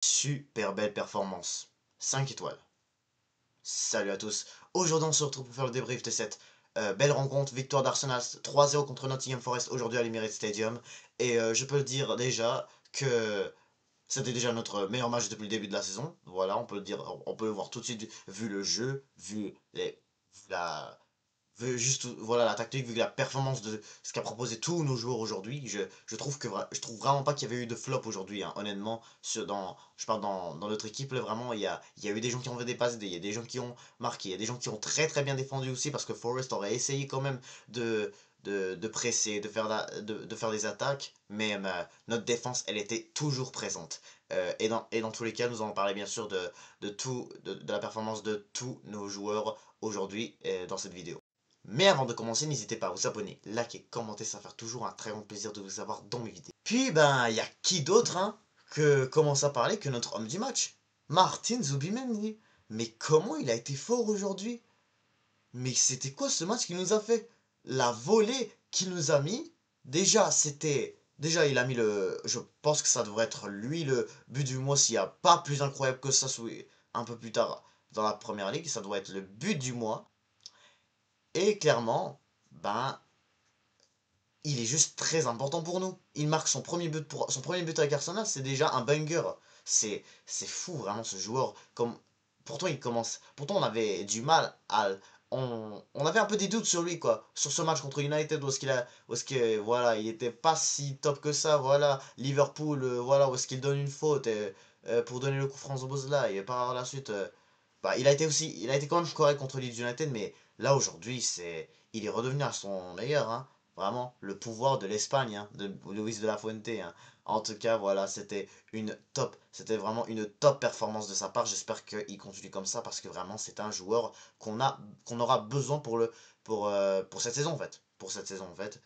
Super belle performance. 5 étoiles. Salut à tous. Aujourd'hui, on se retrouve pour faire le débrief de cette belle rencontre. Victoire d'Arsenal 3-0 contre Nottingham Forest aujourd'hui à l'Emirates Stadium. Et je peux le dire déjà que c'était déjà notre meilleur match depuis le début de la saison. Voilà, on peut le dire, on peut le voir tout de suite vu le jeu, vu juste voilà la tactique, vu la performance de ce qu'a proposé tous nos joueurs aujourd'hui. Je trouve je trouve vraiment pas qu'il y avait eu de flop aujourd'hui, hein, honnêtement. Je parle dans notre équipe, là, vraiment, il y a eu des gens qui ont fait des passes, il y a des gens qui ont marqué, il y a des gens qui ont très très bien défendu aussi, parce que Forest aurait essayé quand même de, de presser, de faire des attaques, mais notre défense, elle était toujours présente. Et dans tous les cas, nous allons parler bien sûr de la performance de tous nos joueurs aujourd'hui dans cette vidéo. Mais avant de commencer, n'hésitez pas à vous abonner, liker, commenter, ça va faire toujours un très grand plaisir de vous avoir dans mes vidéos. Puis ben, il y a qui d'autre hein, que commence à parler que notre homme du match, Martin Zubimendi. Mais comment il a été fort aujourd'hui? Mais c'était quoi ce match qu'il nous a fait? La volée qu'il nous a mis, déjà il a mis le... Je pense que ça devrait être lui le but du mois s'il n'y a pas plus incroyable que ça un peu plus tard dans la première ligue, ça doit être le but du mois. Et clairement, ben, il est juste très important pour nous. Il marque son premier but avec Arsenal, c'est déjà un banger. C'est fou vraiment ce joueur. Pourtant il commence, pourtant on avait du mal à, on avait un peu des doutes sur lui quoi, sur ce match contre United où est-ce que voilà, il était pas si top que ça. Voilà, Liverpool, voilà où est-ce qu'il donne une faute pour donner le coup franc Szoboszlai et par la suite. Bah, il a été quand même correct contre Leeds United, mais là aujourd'hui, il est redevenu à son meilleur, hein. Vraiment, le pouvoir de l'Espagne, hein, de Luis de la Fuente, hein. En tout cas, voilà, c'était vraiment une top performance de sa part. J'espère qu'il continue comme ça parce que vraiment, c'est un joueur qu'on aura besoin pour cette saison en fait. Pour cette saison en fait.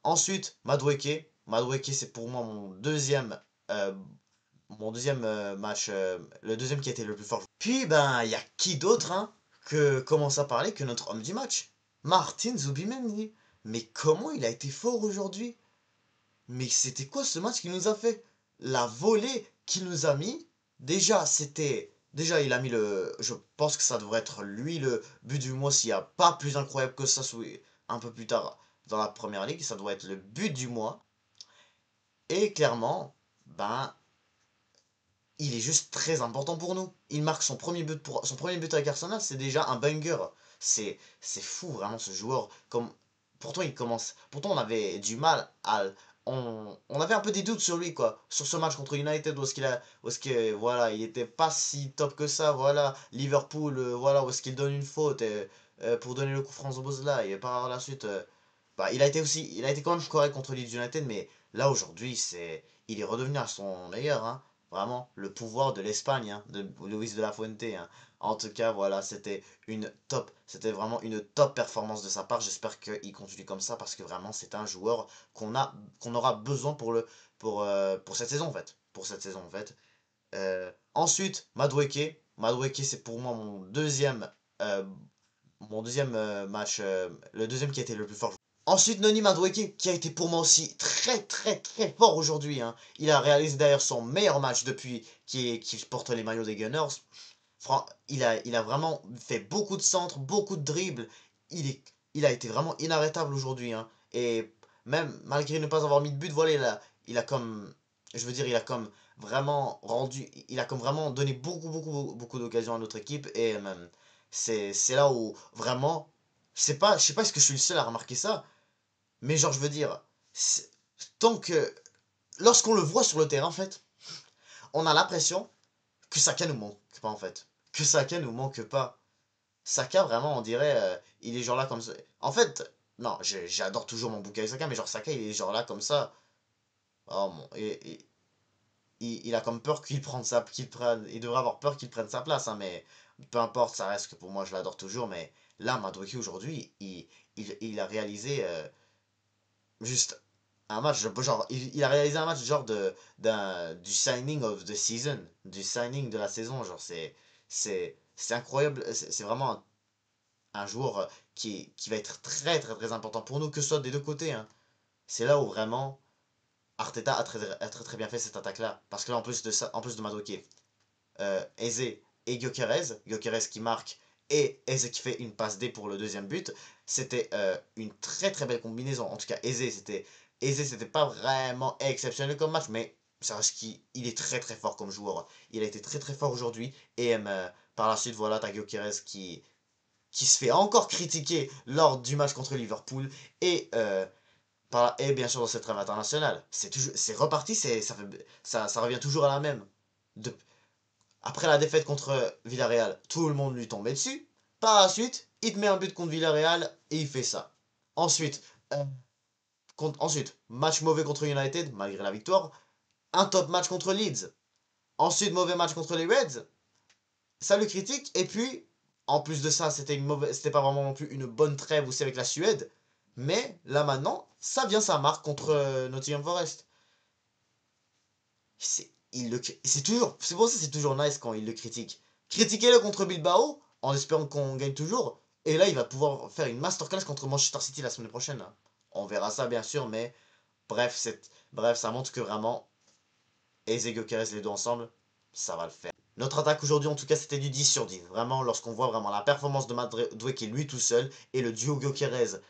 Ensuite, Madueke. Madueke, c'est pour moi euh, mon deuxième match, le deuxième qui a été le plus fort. Puis, ben, il y a qui d'autre, hein, que commence à parler que notre homme du match, Martin Zubimendi. Mais comment il a été fort aujourd'hui? Mais c'était quoi ce match qu'il nous a fait? La volée qu'il nous a mis, déjà, il a mis le... Je pense que ça devrait être lui le but du mois s'il n'y a pas plus incroyable que ça un peu plus tard dans la première ligue, ça doit être le but du mois. Et clairement, ben, il est juste très important pour nous. Il marque son premier but avec Arsenal, c'est déjà un banger. C'est fou vraiment ce joueur. Pourtant il commence, pourtant on avait du mal à, on avait un peu des doutes sur lui quoi, sur ce match contre United où est-ce que voilà, il était pas si top que ça. Voilà, Liverpool, voilà où est-ce qu'il donne une faute pour donner le coup franc Szoboszlai et par la suite. Bah, il a été quand même correct contre Leeds United, mais là aujourd'hui, il est redevenu à son meilleur, hein. Vraiment, le pouvoir de l'Espagne, hein, de Luis de la Fuente, hein. En tout cas, voilà, c'était vraiment une top performance de sa part. J'espère qu'il continue comme ça parce que vraiment, c'est un joueur qu'on aura besoin pour cette saison en fait. Pour cette saison en fait. Ensuite, Madueke. Madueke, c'est pour moi euh, mon deuxième match, le deuxième qui a été le plus fort. Ensuite, Noni Madueke, qui a été pour moi aussi très très très fort aujourd'hui, hein. Il a réalisé d'ailleurs son meilleur match depuis qu'il porte les maillots des Gunners. Il a vraiment fait beaucoup de centres, beaucoup de dribbles. Il a été vraiment inarrêtable aujourd'hui, hein. Et même malgré ne pas avoir mis de but, voilà, il a comme, je veux dire, il a comme vraiment donné beaucoup d'occasions à notre équipe. Et même, c'est là où vraiment, je sais pas est-ce que je suis le seul à remarquer ça, mais genre, je veux dire, tant que, lorsqu'on le voit sur le terrain, en fait, on a l'impression que Saka nous manque pas, en fait. Que Saka nous manque pas. Saka, vraiment, on dirait, il est genre là comme ça. En fait, non, j'adore toujours mon Bukayo Saka, mais genre Saka, il est genre là comme ça. Oh mon, il a comme peur il devrait avoir peur qu'il prenne sa place, hein, mais peu importe, ça reste que pour moi, je l'adore toujours. Mais là, Madueke aujourd'hui, il a réalisé juste un match, genre, il a réalisé un match genre du signing of the season, du signing de la saison, genre, c'est incroyable, c'est vraiment un joueur qui va être très très très important pour nous, que ce soit des deux côtés, hein. C'est là où vraiment, Arteta a très bien fait cette attaque-là. Parce que là, en plus de ça, en plus de Madueke, Eze et Gyökeres qui marque et Eze qui fait une passe D pour le deuxième but, c'était une très belle combinaison. En tout cas, Eze c'était pas vraiment exceptionnel comme match, mais ça reste qu'il est très fort comme joueur. Il a été très fort aujourd'hui et par la suite, voilà, t'as Gyökeres qui se fait encore critiquer lors du match contre Liverpool et et bien sûr dans cette trêve internationale. C'est reparti, ça revient toujours à la même. De, Après la défaite contre Villarreal, tout le monde lui tombait dessus. Par la suite, il te met un but contre Villarreal et il fait ça. Ensuite, match mauvais contre United, malgré la victoire. Un top match contre Leeds. Ensuite, mauvais match contre les Reds. Ça le critique. Et puis, en plus de ça, c'était pas vraiment non plus une bonne trêve aussi avec la Suède. Mais là maintenant, ça vient sa marque contre Nottingham Forest. C'est pour ça que c'est toujours nice quand il le critique. Critiquez-le contre Bilbao, en espérant qu'on gagne toujours. Et là, il va pouvoir faire une masterclass contre Manchester City la semaine prochaine. On verra ça, bien sûr, mais bref, ça montre que vraiment, Eze et Gyökeres, les deux ensemble, ça va le faire. Notre attaque aujourd'hui, en tout cas, c'était du 10 sur 10. Vraiment, lorsqu'on voit vraiment la performance de Madueke qui est lui tout seul, et le duo Gyökeres-Eze,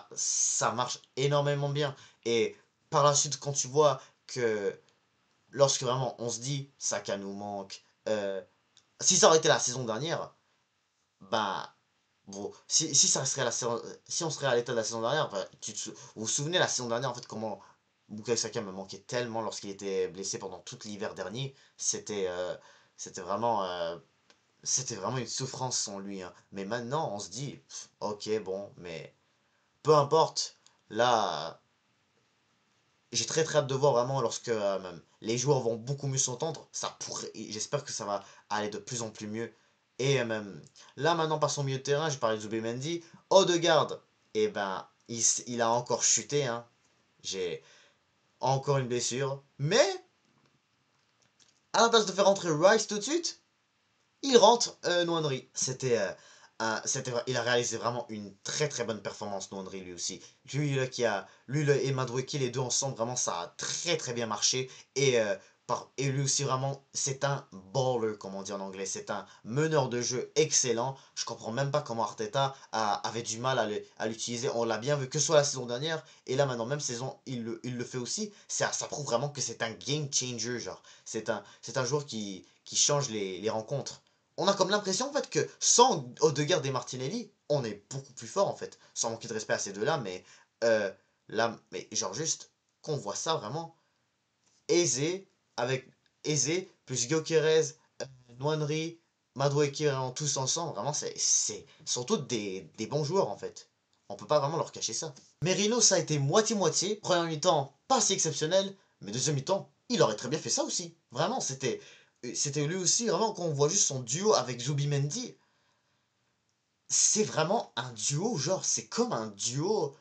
ça marche énormément bien. Et par la suite, quand tu vois que lorsque vraiment on se dit Saka nous manque, si ça aurait été la saison dernière, bah bon, si ça serait si on serait à l'état de la saison dernière, bah, vous vous souvenez la saison dernière en fait comment Bukayo Saka me manquait tellement lorsqu'il était blessé pendant tout l'hiver dernier, c'était vraiment c'était vraiment une souffrance sans lui, hein. Mais maintenant on se dit ok bon mais peu importe là j'ai très hâte de voir vraiment lorsque les joueurs vont beaucoup mieux s'entendre. J'espère que ça va aller de plus en plus mieux. Et là maintenant par son milieu de terrain, j'ai parlé de Zubimendi. Odegaard, et ben il a encore chuté, hein. J'ai encore une blessure. Mais à la place de faire rentrer Rice tout de suite, il rentre Nwaneri. Il a réalisé vraiment une très bonne performance, Nwaneri lui aussi. Lui et Madueke, les deux ensemble, vraiment ça a très bien marché. Et lui aussi vraiment, c'est un baller comme on dit en anglais. C'est un meneur de jeu excellent. Je comprends même pas comment Arteta avait du mal à l'utiliser. On l'a bien vu que ce soit la saison dernière et là maintenant même saison il le fait aussi. Ça prouve vraiment que c'est un game changer genre. C'est un joueur qui change les rencontres. On a comme l'impression en fait que sans Odegaard et Martinelli, on est beaucoup plus fort en fait. Sans manquer de respect à ces deux-là, mais mais genre juste qu'on voit ça vraiment aisé avec aisé plus Gyökeres, Nwaneri, Madueke vraiment tous ensemble. Vraiment c'est sont tous des bons joueurs en fait. On peut pas vraiment leur cacher ça. Merino ça a été moitié-moitié. Première mi-temps pas si exceptionnel, mais deuxième mi-temps il aurait très bien fait ça aussi. Vraiment c'était lui aussi, vraiment, quand on voit juste son duo avec Zubimendi, c'est vraiment un duo, genre, c'est comme un duo.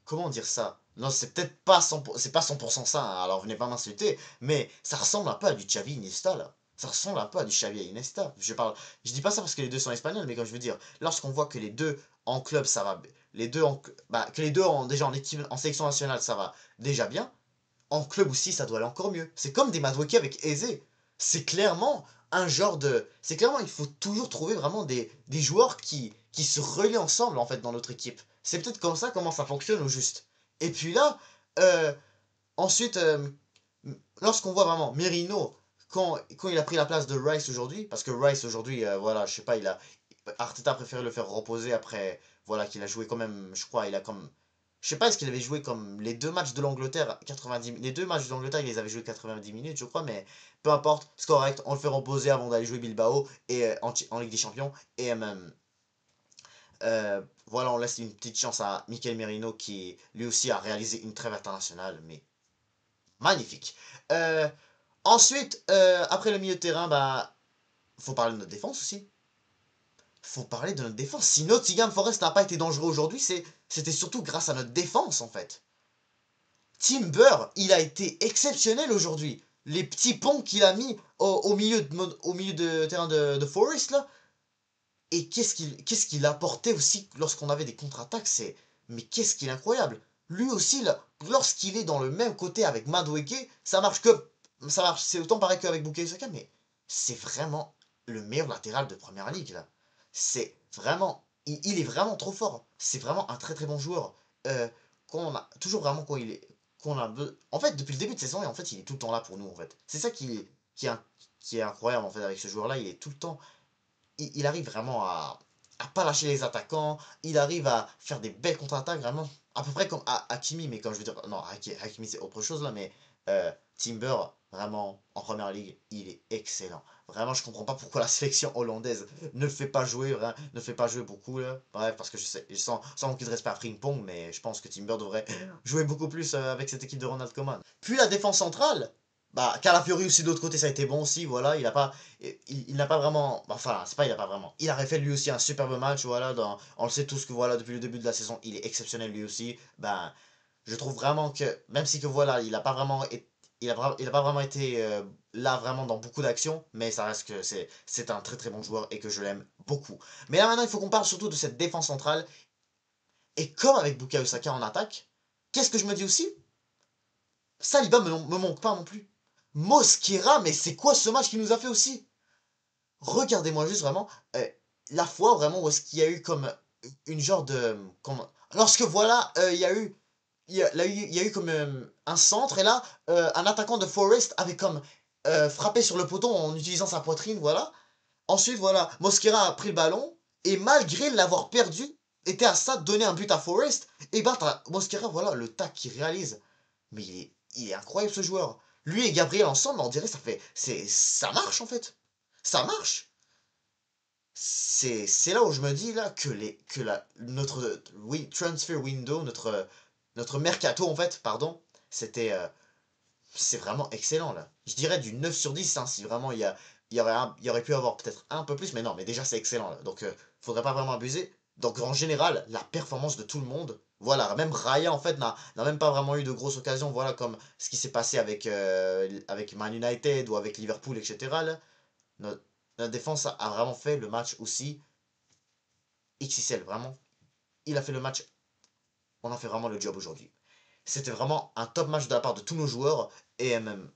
Comment dire ça? Non, c'est peut-être pas 100%, c'est pas 100% ça, hein, alors venez pas m'insulter, mais ça ressemble un peu à du Xavi Iniesta, là. Ça ressemble un peu à du Xavi Iniesta. Je dis pas ça parce que les deux sont espagnols, mais comme je veux dire, lorsqu'on voit que les deux en club, ça va, que les deux déjà en équipe, en sélection nationale, ça va déjà bien, en club aussi, ça doit aller encore mieux. C'est comme des Madueke avec Eze. C'est clairement un genre de. C'est clairement, il faut toujours trouver vraiment des joueurs qui se relient ensemble, en fait, dans notre équipe. C'est peut-être comme ça comment ça fonctionne au juste. Et puis là, euh, ensuite, lorsqu'on voit vraiment Merino, quand il a pris la place de Rice aujourd'hui, parce que Rice aujourd'hui, voilà, je sais pas, Arteta a préféré le faire reposer après, voilà, qu'il a joué quand même, je crois, il a comme je sais pas, est-ce qu'il avait joué comme les deux matchs de l'Angleterre, 90 les deux matchs de l'Angleterre, il les avait joués 90 minutes, je crois, mais peu importe, c'est correct, on le fait reposer avant d'aller jouer Bilbao et en Ligue des Champions. Et voilà, on laisse une petite chance à Mikel Merino qui lui aussi a réalisé une trêve internationale, mais magnifique. Euh, Ensuite, après le milieu de terrain, bah, faut parler de notre défense aussi. Faut parler de notre défense. Si Nottingham Forest n'a pas été dangereux aujourd'hui, c'était surtout grâce à notre défense en fait. Timber, il a été exceptionnel aujourd'hui. Les petits ponts qu'il a mis au milieu de terrain de Forest là. Et qu'est-ce qu'il apportait aussi lorsqu'on avait des contre-attaques, mais qu'est-ce qu'il est incroyable. lui aussi, lorsqu'il est dans le même côté avec Madueke, ça marche, c'est autant pareil qu'avec Bukayo Saka, mais c'est vraiment le meilleur latéral de première ligue, là. C'est vraiment, il est vraiment trop fort. C'est vraiment un très très bon joueur. Euh, qu'on a, toujours vraiment, quand il est, qu'on a, en fait, depuis le début de saison, et en fait, il est tout le temps là pour nous, en fait. C'est ça qui est incroyable, en fait, avec ce joueur-là. Il est tout le temps, il arrive vraiment à pas lâcher les attaquants, il arrive à faire des belles contre-attaques, vraiment, à peu près comme Hakimi, mais quand je veux dire, non, Hakimi c'est autre chose là, mais Timber, vraiment, en première ligue, il est excellent. Vraiment, je comprends pas pourquoi la sélection hollandaise ne le fait pas jouer, ne fait pas jouer beaucoup là. Bref, parce que je sais, sans manquer de respect à Frimpong, mais je pense que Timber devrait jouer beaucoup plus avec cette équipe de Ronald Koeman. Puis la défense centrale, bah, Calafiori aussi de l'autre côté, ça a été bon aussi, voilà, il n'a pas vraiment, enfin, c'est pas il a pas vraiment, il a fait lui aussi un superbe match, voilà, on le sait tous que voilà, depuis le début de la saison, il est exceptionnel lui aussi, ben, je trouve vraiment que, même si que voilà, il a pas vraiment été là vraiment dans beaucoup d'actions, mais ça reste que c'est un très très bon joueur et que je l'aime beaucoup. Mais là maintenant, il faut qu'on parle surtout de cette défense centrale, et comme avec Bukayo Saka en attaque, qu'est-ce que je me dis aussi? Saliba me manque pas non plus. Mosquera, mais c'est quoi ce match qu'il nous a fait aussi? Regardez-moi juste vraiment la fois vraiment où est-ce qu'il y a eu comme une genre de... lorsque voilà, il y a eu... il y a eu comme un centre et là, un attaquant de Forest avait comme frappé sur le poteau en utilisant sa poitrine, voilà. Ensuite, voilà, Mosquera a pris le ballon et malgré l'avoir perdu, était à ça de donner un but à Forest. Et ben, t'as Mosquera, voilà, le tac qu'il réalise. Mais il est incroyable ce joueur. Lui et Gabriel ensemble, on dirait ça marche en fait. Ça marche. C'est là où je me dis là notre oui, transfer window, notre mercato en fait, pardon, c'était c'est vraiment excellent là. Je dirais du 9 sur 10 hein, si vraiment il y aurait pu avoir peut-être un peu plus, mais non, mais déjà c'est excellent là. Donc faudrait pas vraiment abuser. Donc en général, la performance de tout le monde, voilà, même Raya en fait n'a même pas vraiment eu de grosses occasions, voilà, comme ce qui s'est passé avec Man United ou avec Liverpool, etc. Là. Notre, notre défense a vraiment fait le match aussi XXL, vraiment. Il a fait le match, on a fait vraiment le job aujourd'hui. C'était vraiment un top match de la part de tous nos joueurs et même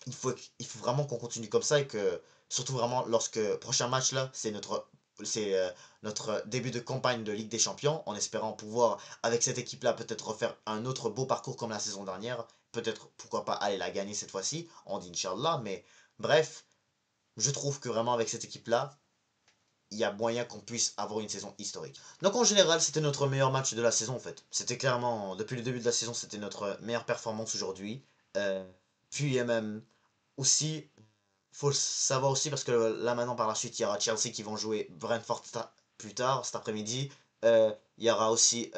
il faut vraiment qu'on continue comme ça et que, surtout vraiment lorsque, prochain match là, c'est notre début de campagne de Ligue des Champions, en espérant pouvoir, avec cette équipe là, peut-être refaire un autre beau parcours comme la saison dernière, peut-être, pourquoi pas, aller la gagner cette fois-ci, on dit Inch'Allah, mais bref, je trouve que vraiment avec cette équipe là, il y a moyen qu'on puisse avoir une saison historique. Donc en général, c'était notre meilleur match de la saison en fait. C'était clairement, depuis le début de la saison, c'était notre meilleure performance aujourd'hui. Euh, puis même aussi, faut le savoir aussi parce que là maintenant par la suite, il y aura Chelsea qui vont jouer Brentford plus tard cet après-midi. Il y aura aussi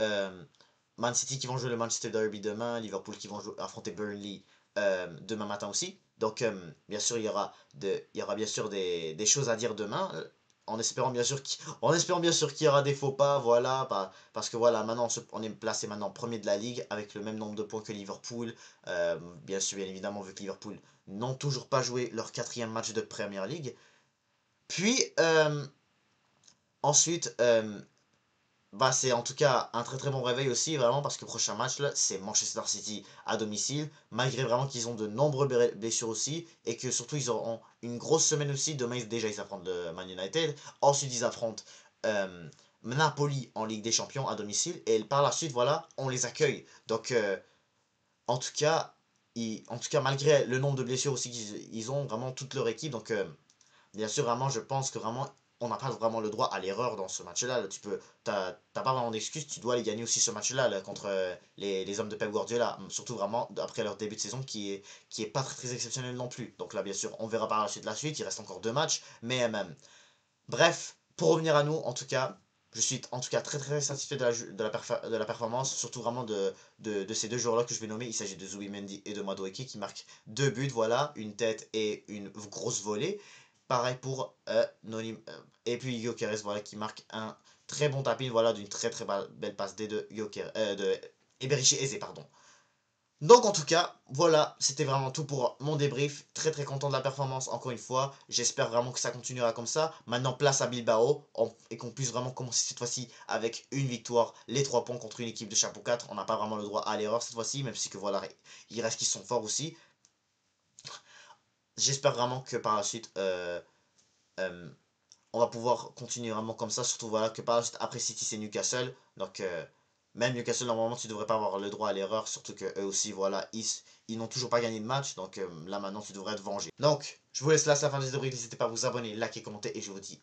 Man City qui vont jouer le Manchester Derby demain, Liverpool qui vont affronter Burnley demain matin aussi. Donc bien sûr, il y aura bien sûr des choses à dire demain. En espérant bien sûr qu'il y aura des faux pas, voilà, parce que voilà, maintenant on est placé maintenant premier de la ligue avec le même nombre de points que Liverpool. Bien sûr, bien évidemment, vu que Liverpool n'ont toujours pas joué leur quatrième match de Premier League. Puis ensuite, bah, c'est en tout cas un très très bon réveil aussi, vraiment, parce que le prochain match, là, c'est Manchester City à domicile, malgré vraiment qu'ils ont de nombreuses blessures aussi, et que surtout ils auront une grosse semaine aussi. Demain, déjà, ils affrontent le Man United, ensuite ils affrontent Napoli en Ligue des Champions à domicile, et par la suite, voilà, on les accueille. Donc, en tout cas, malgré le nombre de blessures aussi qu'ils ont, vraiment toute leur équipe, donc bien sûr, vraiment, je pense que vraiment, on n'a pas vraiment le droit à l'erreur dans ce match-là. Là, t'as pas vraiment d'excuses, tu dois aller gagner aussi ce match-là là, contre les hommes de Pep Guardiola, surtout vraiment après leur début de saison qui est pas très, très exceptionnel non plus. Donc là, bien sûr, on verra par la suite, il reste encore deux matchs, mais même. Bref, pour revenir à nous, en tout cas, je suis en tout cas très très satisfait de la performance, surtout vraiment de ces deux joueurs-là que je vais nommer. Il s'agit de Zubimendi et de Madueke qui marquent deux buts, voilà, une tête et une grosse volée. Pareil pour et puis Gyökeres, voilà, qui marque un très bon tapis, voilà, d'une très très belle passe D de Gyökeres, de Eberechi Eze, pardon. Donc en tout cas, voilà, c'était vraiment tout pour mon débrief. Très très content de la performance encore une fois. J'espère vraiment que ça continuera comme ça. Maintenant place à Bilbao et qu'on puisse vraiment commencer cette fois-ci avec une victoire, les 3 points contre une équipe de chapeau 4. On n'a pas vraiment le droit à l'erreur cette fois-ci, même si que voilà, il reste qu'ils sont forts aussi. J'espère vraiment que par la suite, euh, on va pouvoir continuer vraiment comme ça. Surtout voilà que par la suite, après City c'est Newcastle. Donc même Newcastle normalement tu devrais pas avoir le droit à l'erreur. Surtout que eux aussi voilà ils n'ont toujours pas gagné de match. Donc là maintenant tu devrais être vengé. Donc je vous laisse là, c'est la fin de cette rubrique. N'hésitez pas à vous abonner, liker, commenter et je vous dis